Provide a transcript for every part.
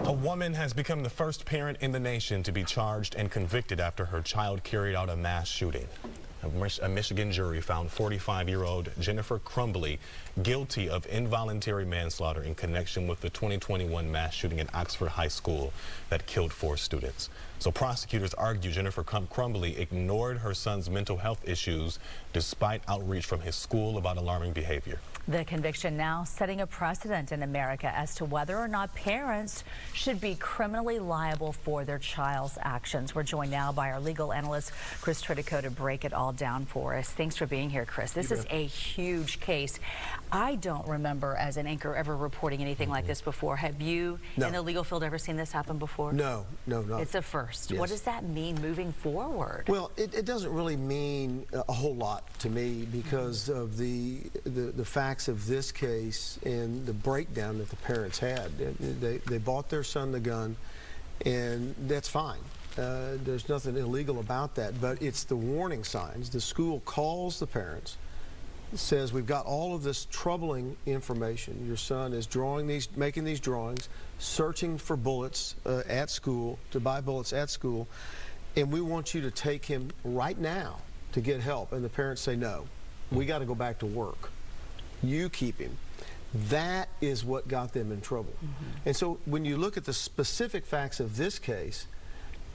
A woman has become the first parent in the nation to be charged and convicted after her child carried out a mass shooting. A Michigan jury found 45-year-old Jennifer Crumbley guilty of involuntary manslaughter in connection with the 2021 mass shooting at Oxford High School that killed 4 students. So prosecutors argue Jennifer Crumbley ignored her son's mental health issues despite outreach from his school about alarming behavior. The conviction now setting a precedent in America as to whether or not parents should be criminally liable for their child's actions. We're joined now by our legal analyst, Chris Tritico, to break it all down for us. Thanks for being here, Chris. This is a huge case. I don't remember as an anchor ever reporting anything like this before. Have you in the legal field ever seen this happen before? No. It's a first. Yes. What does that mean moving forward? Well, it doesn't really mean a whole lot to me because of the facts of this case and the breakdown that the parents had. They bought their son the gun, and that's fine. There's nothing illegal about that, but it's the warning signs. The school calls the parents, says, we've got all of this troubling information. Your son is making these drawings, searching for bullets at school, to buy bullets at school, and we want you to take him right now to get help. And the parents say, no, we got to go back to work. You keep him. That is what got them in trouble. And so when you look at the specific facts of this case,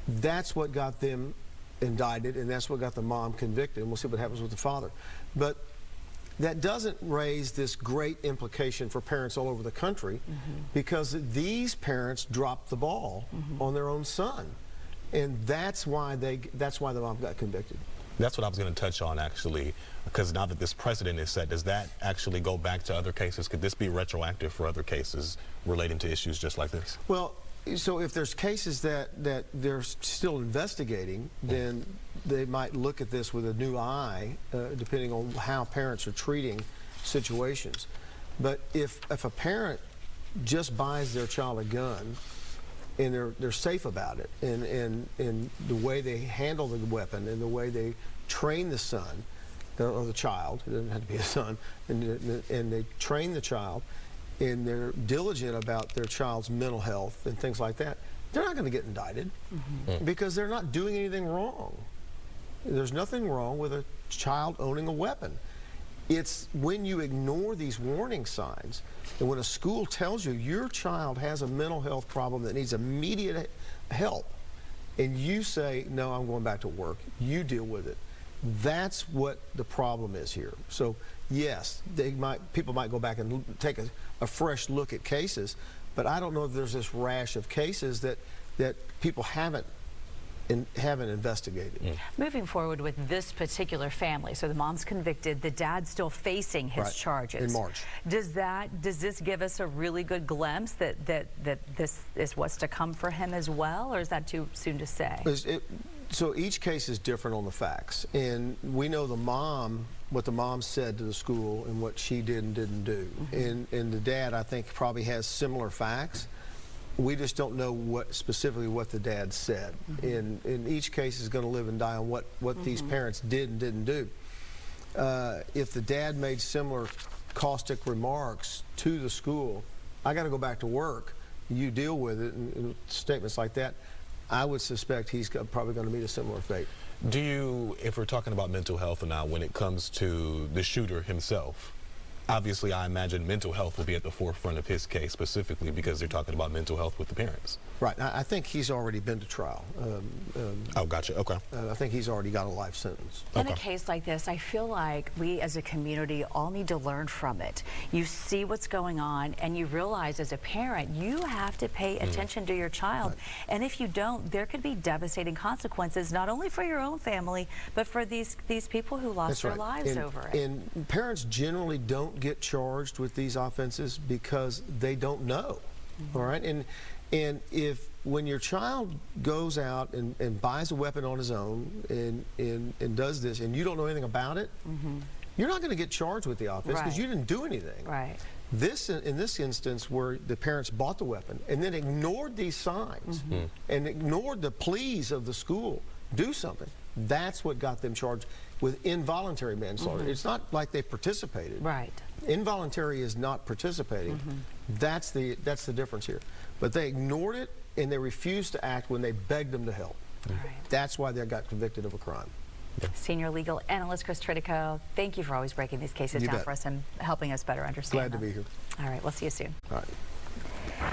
that's what got them indicted, and that's what got the mom convicted, and we'll see what happens with the father. But that doesn't raise this great implication for parents all over the country because these parents dropped the ball on their own son, and that's why the mom got convicted. That's what I was going to touch on, actually, because now that this precedent is set, does that actually go back to other cases? Could this be retroactive for other cases relating to issues just like this? Well, so if there's cases that they're still investigating, then they might look at this with a new eye, depending on how parents are treating situations. But if a parent just buys their child a gun and they're safe about it, and the way they handle the weapon and the way they train the son, or the child, it doesn't have to be a son, and they train the child, and they're diligent about their child's mental health and things like that, they're not going to get indicted because they're not doing anything wrong. There's nothing wrong with a child owning a weapon. It's when you ignore these warning signs, and when a school tells you your child has a mental health problem that needs immediate help, and you say, no, I'm going back to work, you deal with it. That's what the problem is here. So yes, people might go back and take a fresh look at cases, but I don't know if there's this rash of cases that people haven't investigated. Moving forward with this particular family, so the mom's convicted, the dad's still facing his charges in March. Does this give us a really good glimpse that this is what's to come for him as well, or is that too soon to say? So each case is different on the facts, and we know what the mom said to the school and what she did and didn't do. And the dad, I think, probably has similar facts. We just don't know specifically what the dad said. And each case is going to live and die on what these parents did and didn't do. If the dad made similar caustic remarks to the school, I got to go back to work, you deal with it, and statements like that, I would suspect he's probably going to meet a similar fate. Do you, if we're talking about mental health now, when it comes to the shooter himself, obviously I imagine mental health will be at the forefront of his case specifically because they're talking about mental health with the parents. Right. I think he's already been to trial. Oh, gotcha. Okay. I think he's already got a life sentence. In a case like this, I feel like we as a community all need to learn from it. You see what's going on, and you realize as a parent, you have to pay attention to your child. And if you don't, there could be devastating consequences, not only for your own family, but for these people who lost their lives over it. And parents generally don't get charged with these offenses because they don't know. All right. And when your child goes out and buys a weapon on his own and does this, and you don't know anything about it, you're not going to get charged with the offense because you didn't do anything. Right. In this instance, where the parents bought the weapon and then ignored these signs and ignored the pleas of the school, do something. That's what got them charged with involuntary manslaughter. It's not like they participated. Right. Involuntary is not participating. That's the difference here. But they ignored it, and they refused to act when they begged them to help. All right. That's why they got convicted of a crime. Senior legal analyst Chris Tritico, thank you for always breaking these cases You down bet. for us and helping us better understand Glad to them. be here. All right, we'll see you soon. All right.